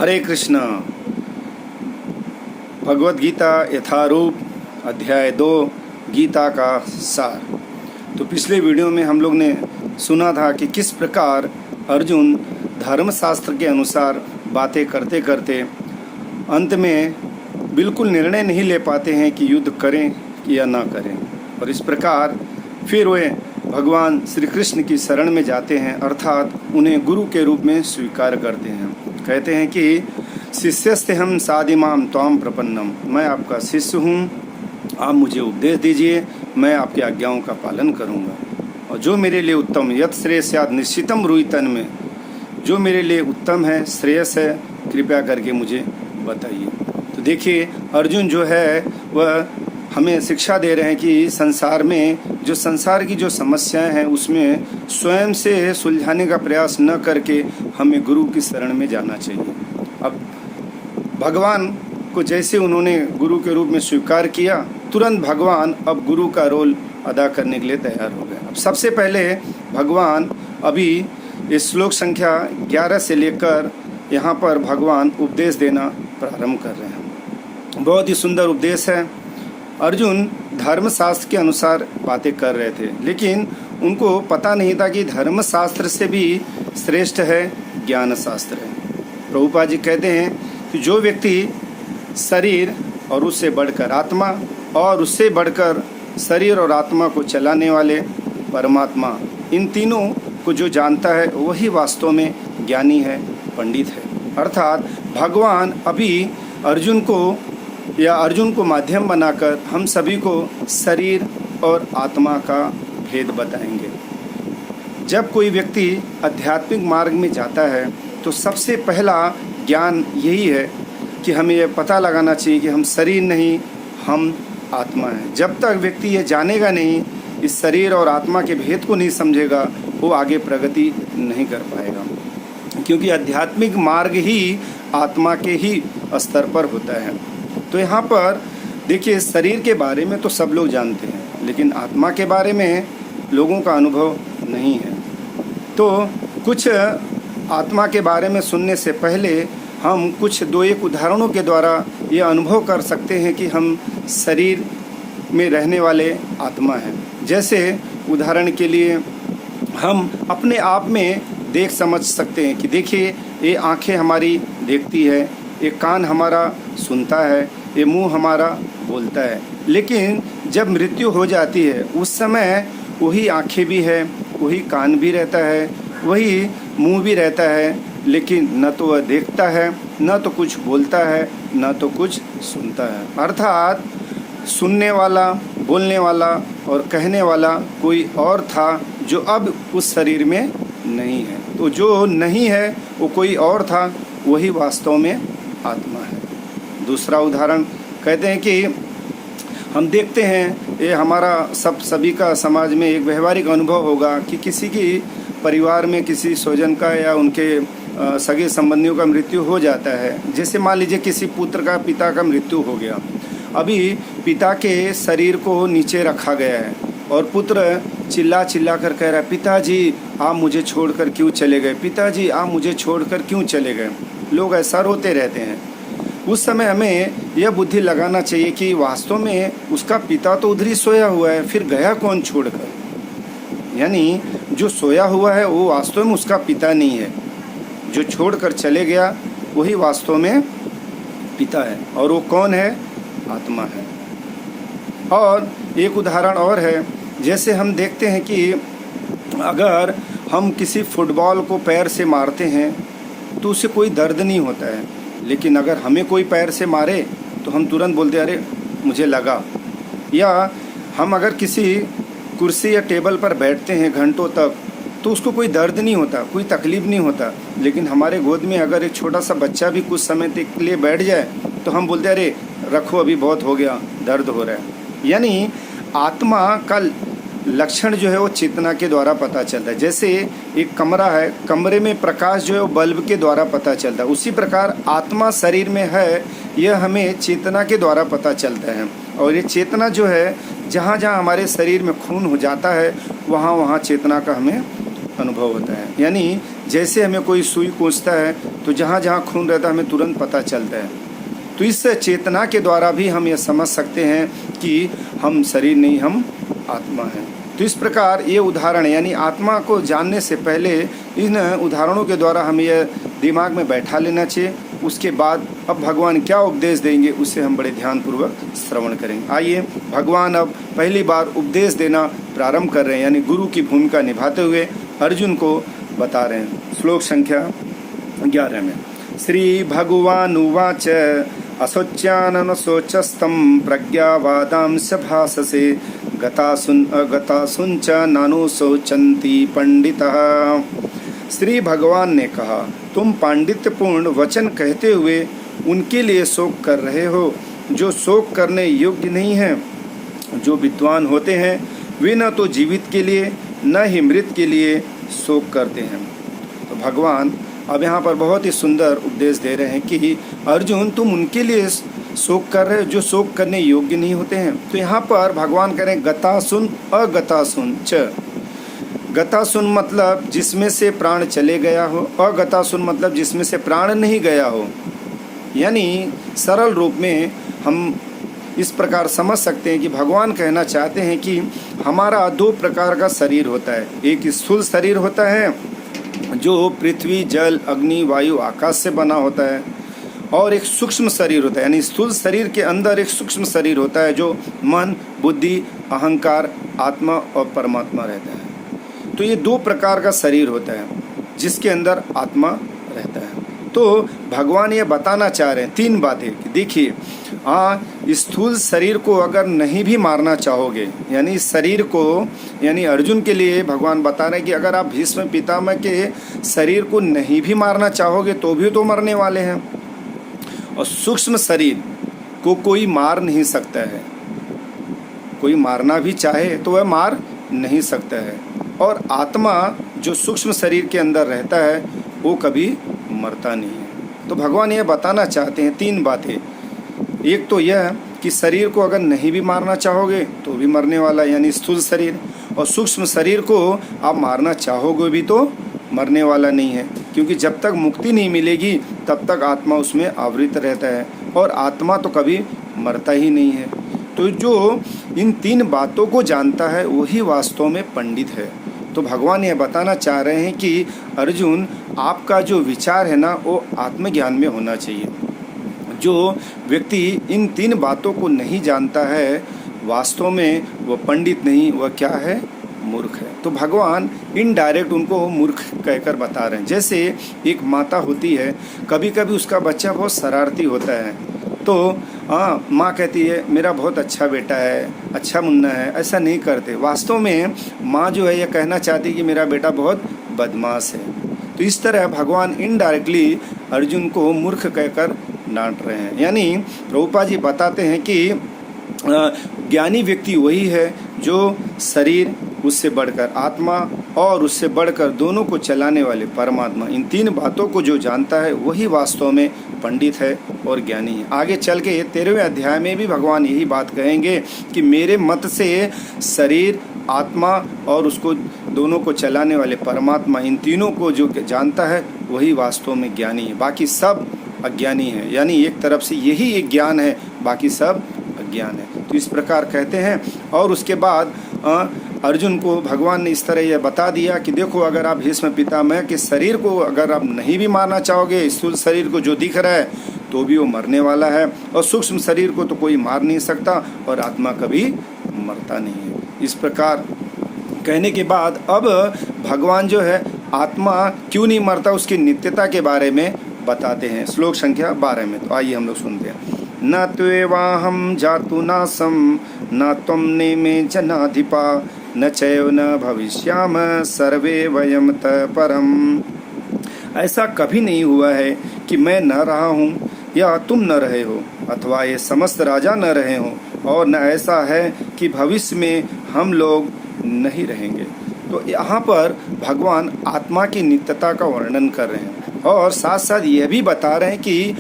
हरे कृष्ण। भगवत गीता यथारूप अध्याय 2 गीता का सार। तो पिछले वीडियो में हम लोग ने सुना था कि किस प्रकार अर्जुन धर्मशास्त्र के अनुसार बातें करते करते अंत में बिल्कुल निर्णय नहीं ले पाते हैं कि युद्ध करें कि या ना करें, और इस प्रकार फिर वे भगवान श्री कृष्ण की शरण में जाते हैं, अर्थात उन्हें गुरु के रूप में स्वीकार करते हैं। कहते हैं कि शिष्यस्ते हम साधिमाम त्वाम प्रपन्नम, मैं आपका शिष्य हूँ, आप मुझे उपदेश दीजिए, मैं आपकी आज्ञाओं का पालन करूँगा। और जो मेरे लिए उत्तम यत् श्रेयस्यात् निश्चितम रुहितन में, जो मेरे लिए उत्तम है, श्रेयस है, कृपया करके मुझे बताइए। तो देखिए अर्जुन जो है वह हमें शिक्षा दे रहे हैं कि संसार में जो संसार की जो समस्याएं हैं उसमें स्वयं से सुलझाने का प्रयास न करके हमें गुरु की शरण में जाना चाहिए। अब भगवान को जैसे उन्होंने गुरु के रूप में स्वीकार किया, तुरंत भगवान अब गुरु का रोल अदा करने के लिए तैयार हो गए। अब सबसे पहले भगवान अभी इस श्लोक संख्या 11 से लेकर यहाँ पर भगवान उपदेश देना प्रारंभ कर रहे हैं। बहुत ही सुंदर उपदेश है। अर्जुन धर्मशास्त्र के अनुसार बातें कर रहे थे, लेकिन उनको पता नहीं था कि धर्मशास्त्र से भी श्रेष्ठ है ज्ञान शास्त्र है। प्रभुपाद जी कहते हैं कि जो व्यक्ति शरीर और उससे बढ़कर आत्मा और उससे बढ़कर शरीर और आत्मा को चलाने वाले परमात्मा, इन तीनों को जो जानता है वही वास्तव में ज्ञानी है, पंडित है। अर्थात भगवान अभी अर्जुन को माध्यम बनाकर हम सभी को शरीर और आत्मा का भेद बताएंगे। जब कोई व्यक्ति आध्यात्मिक मार्ग में जाता है तो सबसे पहला ज्ञान यही है कि हमें यह पता लगाना चाहिए कि हम शरीर नहीं, हम आत्मा हैं। जब तक व्यक्ति ये जानेगा नहीं, इस शरीर और आत्मा के भेद को नहीं समझेगा, वो आगे प्रगति नहीं कर पाएगा, क्योंकि आध्यात्मिक मार्ग ही आत्मा के ही स्तर पर होता है। तो यहाँ पर देखिए, शरीर के बारे में तो सब लोग जानते हैं, लेकिन आत्मा के बारे में लोगों का अनुभव नहीं है। तो कुछ आत्मा के बारे में सुनने से पहले हम कुछ 2-1 उदाहरणों के द्वारा ये अनुभव कर सकते हैं कि हम शरीर में रहने वाले आत्मा हैं। जैसे उदाहरण के लिए हम अपने आप में देख समझ सकते हैं कि देखिए, ये आँखें हमारी देखती है, ये कान हमारा सुनता है, ये मुंह हमारा बोलता है। लेकिन जब मृत्यु हो जाती है उस समय वही आँखें भी है, वही कान भी रहता है, वही मुंह भी रहता है, लेकिन न तो वह देखता है, न तो कुछ बोलता है, न तो कुछ सुनता है। अर्थात सुनने वाला, बोलने वाला और कहने वाला कोई और था जो अब उस शरीर में नहीं है। तो जो नहीं है वो कोई और था, वही वास्तव में आत्मा है। दूसरा उदाहरण कहते हैं कि हम देखते हैं, ये हमारा सभी का समाज में एक व्यवहारिक अनुभव होगा कि किसी की परिवार में किसी स्वजन का या उनके सगे संबंधियों का मृत्यु हो जाता है। जैसे मान लीजिए किसी पुत्र का, पिता का मृत्यु हो गया। अभी पिता के शरीर को नीचे रखा गया है और पुत्र चिल्ला कर कह रहा है, पिताजी आप मुझे छोड़कर क्यों चले गए, पिताजी आप मुझे छोड़कर क्यों चले गए। लोग ऐसा रोते रहते हैं। उस समय हमें यह बुद्धि लगाना चाहिए कि वास्तव में उसका पिता तो उधर ही सोया हुआ है, फिर गया कौन छोड़कर। यानी जो सोया हुआ है वो वास्तव में उसका पिता नहीं है, जो छोड़कर चले गया वही वास्तव में पिता है। और वो कौन है? आत्मा है। और एक उदाहरण और है, जैसे हम देखते हैं कि अगर हम किसी फुटबॉल को पैर से मारते हैं तो उसे कोई दर्द नहीं होता है, लेकिन अगर हमें कोई पैर से मारे तो हम तुरंत बोलते हैं अरे मुझे लगा। या हम अगर किसी कुर्सी या टेबल पर बैठते हैं घंटों तक तो उसको कोई दर्द नहीं होता, कोई तकलीफ़ नहीं होता, लेकिन हमारे गोद में अगर एक छोटा सा बच्चा भी कुछ समय तक के लिए बैठ जाए तो हम बोलते हैं अरे रखो अभी बहुत हो गया, दर्द हो रहा है। यानी आत्मा का लक्षण जो है वो चेतना के द्वारा पता चलता है। जैसे एक कमरा है, कमरे में प्रकाश जो है वो बल्ब के द्वारा पता चलता है, उसी प्रकार आत्मा शरीर में है, यह हमें चेतना के द्वारा पता चलता है। और ये चेतना जो है जहाँ जहाँ हमारे शरीर में खून हो जाता है वहाँ वहाँ चेतना का हमें अनुभव होता है। यानी जैसे हमें कोई सुई कोसता है तो जहाँ जहाँ खून रहता है हमें तुरंत पता चलता है। तो इस चेतना के द्वारा भी हम यह समझ सकते हैं कि हम शरीर नहीं, हम आत्मा हैं। तो इस प्रकार ये उदाहरण यानी आत्मा को जानने से पहले इन उदाहरणों के द्वारा हमें यह दिमाग में बैठा लेना चाहिए। उसके बाद अब भगवान क्या उपदेश देंगे उसे हम बड़े ध्यानपूर्वक श्रवण करेंगे। आइए, भगवान अब पहली बार उपदेश देना प्रारंभ कर रहे हैं, यानी गुरु की भूमिका निभाते हुए अर्जुन को बता रहे हैं। श्लोक संख्या 11 में श्री भगवानुवाच असोच्याननशोचस्तं प्रज्ञावादांश भाससे गतासुन च नानुशोचन्ति पंडितः। श्री भगवान ने कहा, तुम पांडित्यपूर्ण वचन कहते हुए उनके लिए शोक कर रहे हो जो शोक करने योग्य नहीं है। जो विद्वान होते हैं वे न तो जीवित के लिए न ही मृत के लिए शोक करते हैं। तो भगवान अब यहाँ पर बहुत ही सुंदर उपदेश दे रहे हैं कि अर्जुन, तुम उनके लिए शोक कर रहे हो जो शोक करने योग्य नहीं होते हैं। तो यहाँ पर भगवान कह रहे हैं गतासुन अगतासुन च। गतासुन मतलब जिसमें से प्राण चले गया हो, अगतासुन मतलब जिसमें से प्राण नहीं गया हो। यानी सरल रूप में हम इस प्रकार समझ सकते हैं कि भगवान कहना चाहते हैं कि हमारा दो प्रकार का शरीर होता है। एक स्थूल शरीर होता है जो पृथ्वी, जल, अग्नि, वायु, आकाश से बना होता है, और एक सूक्ष्म शरीर होता है। यानी स्थूल शरीर के अंदर एक सूक्ष्म शरीर होता है जो मन, बुद्धि, अहंकार, आत्मा और परमात्मा रहता है। तो ये दो प्रकार का शरीर होता है जिसके अंदर आत्मा रहता है। तो भगवान ये बताना चाह रहे हैं तीन बातें कि देखिए, स्थूल शरीर को अगर नहीं भी मारना चाहोगे, यानी शरीर को, यानी अर्जुन के लिए भगवान बता रहे हैं कि अगर आप भीष्म पितामह के शरीर को नहीं भी मारना चाहोगे तो भी तो मरने वाले हैं। और सूक्ष्म शरीर को कोई मार नहीं सकता है, कोई मारना भी चाहे तो वह मार नहीं सकता है। और आत्मा जो सूक्ष्म शरीर के अंदर रहता है वो कभी मरता नहीं है। तो भगवान ये बताना चाहते हैं तीन बातें। एक तो यह कि शरीर को अगर नहीं भी मारना चाहोगे तो भी मरने वाला, यानी स्थूल शरीर, और सूक्ष्म शरीर को आप मारना चाहोगे भी तो मरने वाला नहीं है, क्योंकि जब तक मुक्ति नहीं मिलेगी तब तक आत्मा उसमें आवृत रहता है और आत्मा तो कभी मरता ही नहीं है। तो जो इन तीन बातों को जानता है वही वास्तव में पंडित है। तो भगवान ये बताना चाह रहे हैं कि अर्जुन, आपका जो विचार है ना वो आत्मज्ञान में होना चाहिए। जो व्यक्ति इन तीन बातों को नहीं जानता है वास्तव में वो पंडित नहीं, वह क्या है, मूर्ख है। तो भगवान इनडायरेक्ट उनको मूर्ख कहकर बता रहे हैं। जैसे एक माता होती है, कभी कभी उसका बच्चा बहुत शरारती होता है तो माँ कहती है मेरा बहुत अच्छा बेटा है, अच्छा मुन्ना है। ऐसा नहीं करते, वास्तव में माँ जो है यह कहना चाहती है कि मेरा बेटा बहुत बदमाश है। तो इस तरह भगवान इनडायरेक्टली अर्जुन को मूर्ख कहकर डांट रहे हैं। यानी प्रभुपाद जी बताते हैं कि ज्ञानी व्यक्ति वही है जो शरीर, उससे बढ़कर आत्मा और उससे बढ़कर दोनों को चलाने वाले परमात्मा, इन तीन बातों को जो जानता है वही वास्तव में पंडित है और ज्ञानी है। आगे चल के 13वें अध्याय में भी भगवान यही बात कहेंगे कि मेरे मत से शरीर, आत्मा और उसको दोनों को चलाने वाले परमात्मा, इन तीनों को जो जानता है वही वास्तव में ज्ञानी है, बाकी सब अज्ञानी है। यानी एक तरफ से यही एक ज्ञान है, बाकी सब अज्ञान है। तो इस प्रकार कहते हैं। और उसके बाद अर्जुन को भगवान ने इस तरह यह बता दिया कि देखो, अगर आप भीष्म पितामह के शरीर को अगर आप नहीं भी मारना चाहोगे, स्थूल शरीर को जो दिख रहा है तो भी वो मरने वाला है, और सूक्ष्म शरीर को तो कोई मार नहीं सकता, और आत्मा कभी मरता नहीं है। इस प्रकार कहने के बाद अब भगवान जो है आत्मा क्यों नहीं मरता उसकी नित्यता के बारे में बताते हैं श्लोक संख्या 12 में। तो आइए हम लोग सुनते हैं। न त्वेवाहं जातु नासं न त्वं नेमे जनाधिपा न चैव न भविष्याम सर्वे वयम तः परम। ऐसा कभी नहीं हुआ है कि मैं न रहा हूँ या तुम न रहे हो, अथवा ये समस्त राजा न रहे हो, और न ऐसा है कि भविष्य में हम लोग नहीं रहेंगे। तो यहाँ पर भगवान आत्मा की नित्यता का वर्णन कर रहे हैं और साथ साथ यह भी बता रहे हैं कि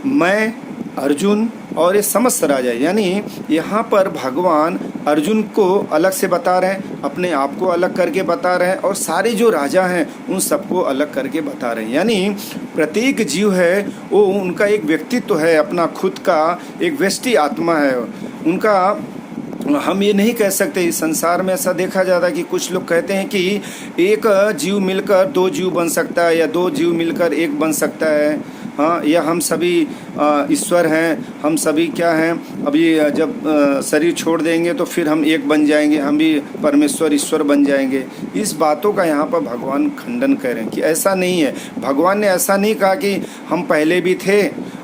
मैं अर्जुन और ये समस्त राजा, यानी यहाँ पर भगवान अर्जुन को अलग से बता रहे हैं, अपने आप को अलग करके बता रहे हैं, और सारे जो राजा हैं उन सबको अलग करके बता रहे हैं। यानी प्रत्येक जीव है वो उनका एक व्यक्तित्व है, अपना खुद का एक व्यष्टि आत्मा है उनका। हम ये नहीं कह सकते, इस संसार में ऐसा देखा जाता है कि कुछ लोग कहते हैं कि एक जीव मिलकर दो जीव बन सकता है, या दो जीव मिलकर एक बन सकता है, हाँ, या हम सभी ईश्वर हैं, हम सभी क्या हैं, अभी जब शरीर छोड़ देंगे तो फिर हम एक बन जाएंगे, हम भी परमेश्वर ईश्वर बन जाएंगे। इस बातों का यहाँ पर भगवान खंडन कर रहे हैं कि ऐसा नहीं है। भगवान ने ऐसा नहीं कहा कि हम पहले भी थे,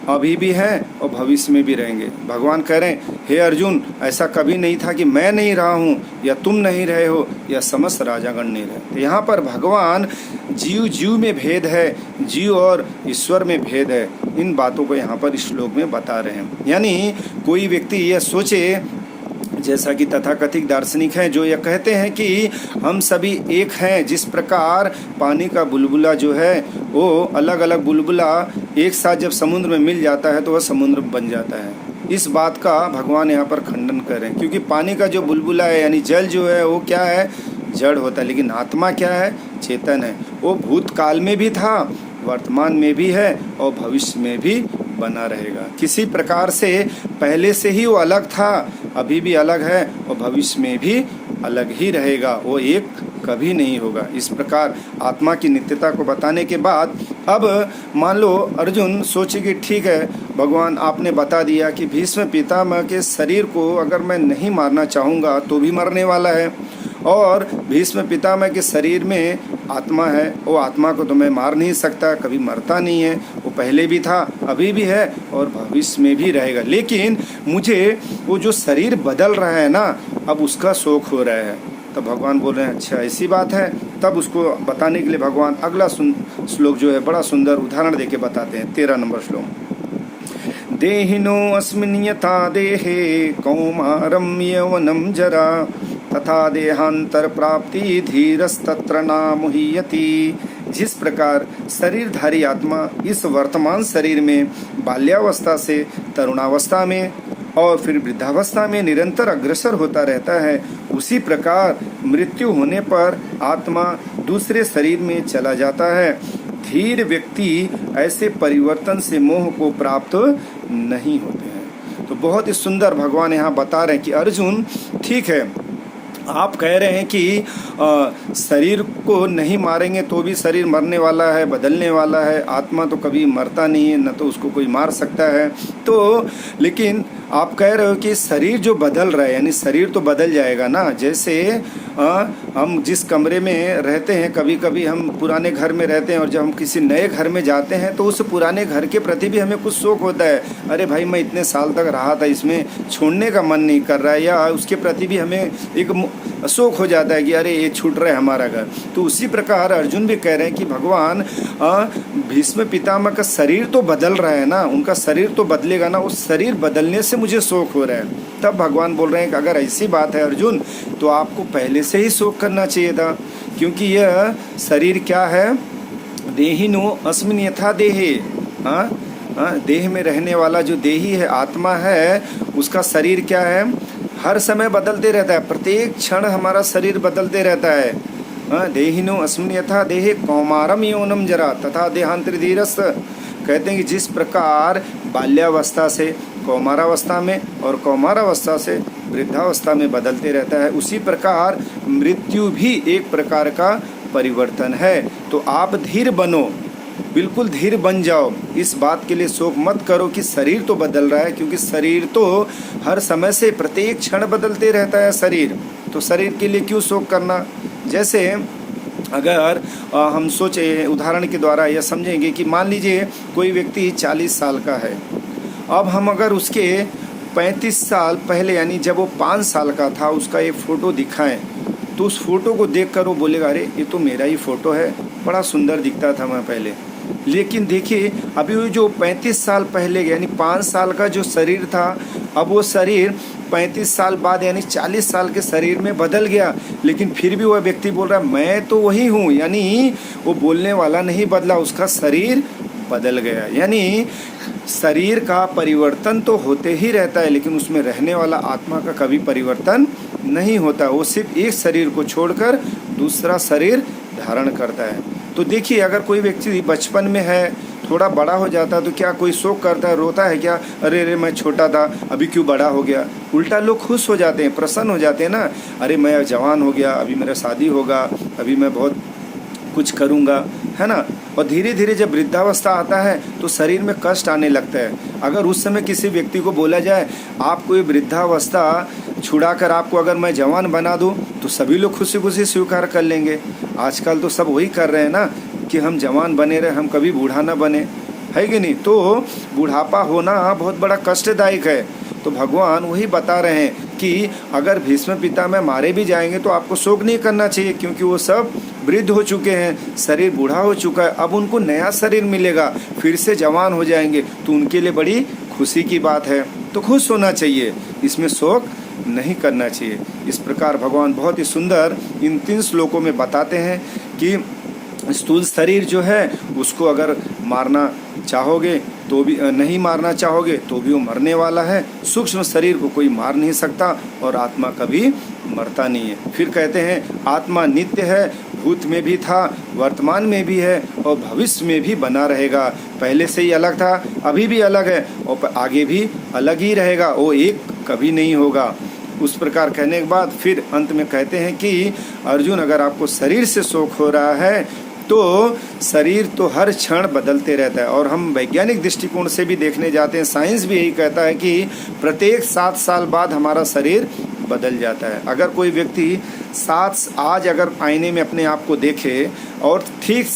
अभी भी हैं और भविष्य में भी रहेंगे। भगवान कह रहे हैं, हे अर्जुन, ऐसा कभी नहीं था कि मैं नहीं रहा हूँ या तुम नहीं रहे हो या समस्त राजागण नहीं रहे। तो यहाँ पर भगवान जीव जीव में भेद है, जीव और ईश्वर में भेद है, इन बातों को यहाँ पर इस श्लोक में बता रहे हैं। यानी कोई व्यक्ति यह सोचे, जैसा कि तथाकथित दार्शनिक हैं जो यह कहते हैं कि हम सभी एक हैं, जिस प्रकार पानी का बुलबुला जो है वो अलग अलग बुलबुला एक साथ जब समुद्र में मिल जाता है तो वह समुद्र बन जाता है। इस बात का भगवान यहाँ पर खंडन कर रहे हैं, क्योंकि पानी का जो बुलबुला है यानी जल जो है वो क्या है, जड़ होता है, लेकिन आत्मा क्या है, चेतन है। वो भूतकाल में भी था, वर्तमान में भी है और भविष्य में भी बना रहेगा। किसी प्रकार से पहले से ही वो अलग था, अभी भी अलग है और भविष्य में भी अलग ही रहेगा, वो एक कभी नहीं होगा। इस प्रकार आत्मा की नित्यता को बताने के बाद अब मान लो अर्जुन सोचे कि ठीक है भगवान, आपने बता दिया कि भीष्म पितामह के शरीर को अगर मैं नहीं मारना चाहूँगा तो भी मरने वाला है, और भीष्म पितामह के शरीर में आत्मा है, वो आत्मा को तो मैं मार नहीं सकता, कभी मरता नहीं है, वो पहले भी था, अभी भी है और भविष्य में भी रहेगा। लेकिन मुझे वो जो शरीर बदल रहा है ना, अब उसका शौक हो रहा है। तब भगवान बोल रहे हैं, अच्छा ऐसी बात है। तब उसको बताने के लिए भगवान अगला श्लोक जो है बड़ा सुंदर उदाहरण देके बताते हैं। 13 नंबर श्लोक। देहिनो अस्मिन् यथा देहे कौमारं यौवनं जरा तथा देहांतर प्राप्ति धीरस्तत्र न मुह्यति। जिस प्रकार शरीरधारी आत्मा इस वर्तमान शरीर में बाल्यावस्था से तरुणावस्था में और फिर वृद्धावस्था में निरंतर अग्रसर होता रहता है, उसी प्रकार मृत्यु होने पर आत्मा दूसरे शरीर में चला जाता है। धीर व्यक्ति ऐसे परिवर्तन से मोह को प्राप्त नहीं होते हैं। तो बहुत ही सुंदर भगवान यहाँ बता रहे हैं कि अर्जुन, ठीक है आप कह रहे हैं कि शरीर को नहीं मारेंगे तो भी शरीर मरने वाला है, बदलने वाला है, आत्मा तो कभी मरता नहीं है, न तो उसको कोई मार सकता है। तो लेकिन आप कह रहे हो कि शरीर जो बदल रहा है, यानी शरीर तो बदल जाएगा ना। जैसे हम जिस कमरे में रहते हैं, कभी कभी हम पुराने घर में रहते हैं और जब हम किसी नए घर में जाते हैं तो उस पुराने घर के प्रति भी हमें कुछ शौक होता है। अरे भाई, मैं इतने साल तक रहा था, इसमें छोड़ने का मन नहीं कर रहा है, या उसके प्रति भी हमें एक शौक हो जाता है कि अरे ये छूट रहा है हमारा घर। तो उसी प्रकार अर्जुन भी कह रहे हैं कि भगवान, भीष्म पितामह का शरीर तो बदल रहा है ना, उनका शरीर तो बदलेगा ना, उस शरीर बदलने से मुझे शौक हो रहा है। तब भगवान बोल रहे हैं कि अगर ऐसी बात है अर्जुन, तो आपको पहले से ही शौक करना चाहिए था, क्योंकि यह शरीर क्या है, देहिनो अस्मिन् यथा देहे, देह में रहने वाला जो देही है, आत्मा है, उसका शरीर क्या है, हर समय बदलते रहता है, प्रत्येक क्षण हमारा शरीर बदलते रहता है। देहिनो अस्मिन् यथा देहे कौमारम यौवनम जरा तथा देहांतर धीरस्त। कहते हैं कि जिस प्रकार बाल्यावस्था से कौमारावस्था में और कौमारावस्था से वृद्धावस्था में बदलते रहता है, उसी प्रकार मृत्यु भी एक प्रकार का परिवर्तन है। तो आप धीर बनो, बिल्कुल धीर बन जाओ, इस बात के लिए शोक मत करो कि शरीर तो बदल रहा है, क्योंकि शरीर तो हर समय से प्रत्येक क्षण बदलते रहता है शरीर। तो शरीर के लिए क्यों शोक करना। जैसे अगर हम सोचे, उदाहरण के द्वारा यह समझेंगे कि मान लीजिए कोई व्यक्ति 40 साल का है, अब हम अगर उसके 35 साल पहले, यानी जब वो 5 साल का था, उसका एक फ़ोटो दिखाएं, तो उस फोटो को देखकर वो बोलेगा, अरे ये तो मेरा ही फ़ोटो है, बड़ा सुंदर दिखता था मैं पहले। लेकिन देखिए अभी वो जो 35 साल पहले यानी 5 साल का जो शरीर था, अब वो शरीर 35 साल बाद यानी 40 साल के शरीर में बदल गया, लेकिन फिर भी वह व्यक्ति बोल रहा है मैं तो वही हूँ। यानी वो बोलने वाला नहीं बदला, उसका शरीर बदल गया। यानी शरीर का परिवर्तन तो होते ही रहता है, लेकिन उसमें रहने वाला आत्मा का कभी परिवर्तन नहीं होता। वो सिर्फ एक शरीर को छोड़कर दूसरा शरीर धारण करता है। तो देखिए, अगर कोई व्यक्ति बचपन में है, थोड़ा बड़ा हो जाता है, तो क्या कोई शोक करता है, रोता है क्या, अरे अरे मैं छोटा था अभी क्यों बड़ा हो गया? उल्टा लोग खुश हो जाते हैं, प्रसन्न हो जाते हैं ना, अरे मैं जवान हो गया, अभी मेरा शादी होगा, अभी मैं बहुत कुछ करूँगा, है ना। और धीरे धीरे जब वृद्धावस्था आता है तो शरीर में कष्ट आने लगता है। अगर उस समय किसी व्यक्ति को बोला जाए आपको ये वृद्धावस्था छुड़ाकर आपको अगर मैं जवान बना दूं, तो सभी लोग खुशी खुशी स्वीकार कर लेंगे। आजकल तो सब वही कर रहे हैं ना कि हम जवान बने रहे, हम कभी बूढ़ा ना बने, है कि नहीं। तो बुढ़ापा होना बहुत बड़ा कष्टदायक है। तो भगवान वही बता रहे हैं कि अगर भीष्म पितामह मारे भी जाएंगे तो आपको शोक नहीं करना चाहिए, क्योंकि वो सब वृद्ध हो चुके हैं, शरीर बूढ़ा हो चुका है, अब उनको नया शरीर मिलेगा, फिर से जवान हो जाएंगे, तो उनके लिए बड़ी खुशी की बात है। तो खुश होना चाहिए, इसमें शोक नहीं करना चाहिए। इस प्रकार भगवान बहुत ही सुंदर इन 3 श्लोकों में बताते हैं कि स्थूल शरीर जो है उसको अगर मारना चाहोगे तो भी नहीं मारना चाहोगे तो भी वो मरने वाला है। सूक्ष्म शरीर को कोई मार नहीं सकता और आत्मा कभी मरता नहीं है। फिर कहते हैं आत्मा नित्य है, भूत में भी था, वर्तमान में भी है और भविष्य में भी बना रहेगा। पहले से ही अलग था, अभी भी अलग है और आगे भी अलग ही रहेगा, वो एक कभी नहीं होगा। उस प्रकार कहने के बाद फिर अंत में कहते हैं कि अर्जुन, अगर आपको शरीर से शोक हो रहा है तो शरीर तो हर क्षण बदलते रहता है। और हम वैज्ञानिक दृष्टिकोण से भी देखने जाते हैं, साइंस भी यही कहता है कि प्रत्येक 7 साल बाद हमारा शरीर बदल जाता है। अगर कोई व्यक्ति आज अगर आईने में अपने आप को देखे और ठीक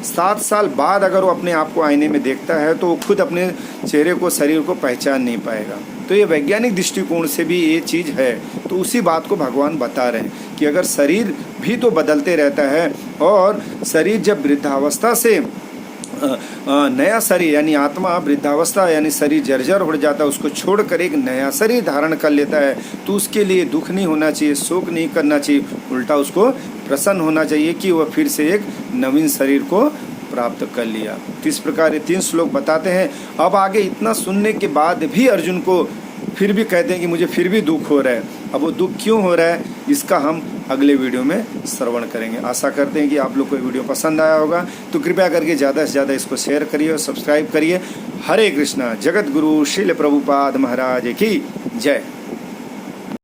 7 साल बाद अगर वो अपने आप को आईने में देखता है तो वो खुद अपने चेहरे को, शरीर को पहचान नहीं पाएगा। तो ये वैज्ञानिक दृष्टिकोण से भी ये चीज़ है। तो उसी बात को भगवान बता रहे हैं कि अगर शरीर भी तो बदलते रहता है और शरीर जब वृद्धावस्था से नया शरीर यानी आत्मा वृद्धावस्था यानी शरीर जर्जर हो जाता है, उसको छोड़कर एक नया शरीर धारण कर लेता है, तो उसके लिए दुख नहीं होना चाहिए, शोक नहीं करना चाहिए, उल्टा उसको प्रसन्न होना चाहिए कि वह फिर से एक नवीन शरीर को प्राप्त कर लिया। तो इस प्रकार ये 3 श्लोक बताते हैं। अब आगे इतना सुनने के बाद भी अर्जुन को फिर भी कहते हैं कि मुझे फिर भी दुख हो रहा है। अब वो दुख क्यों हो रहा है इसका हम अगले वीडियो में श्रवण करेंगे। आशा करते हैं कि आप लोग को ये वीडियो पसंद आया होगा, तो कृपया करके ज़्यादा से ज़्यादा इसको शेयर करिए और सब्सक्राइब करिए। हरे कृष्णा। जगत गुरु श्रील प्रभुपाद महाराज की जय।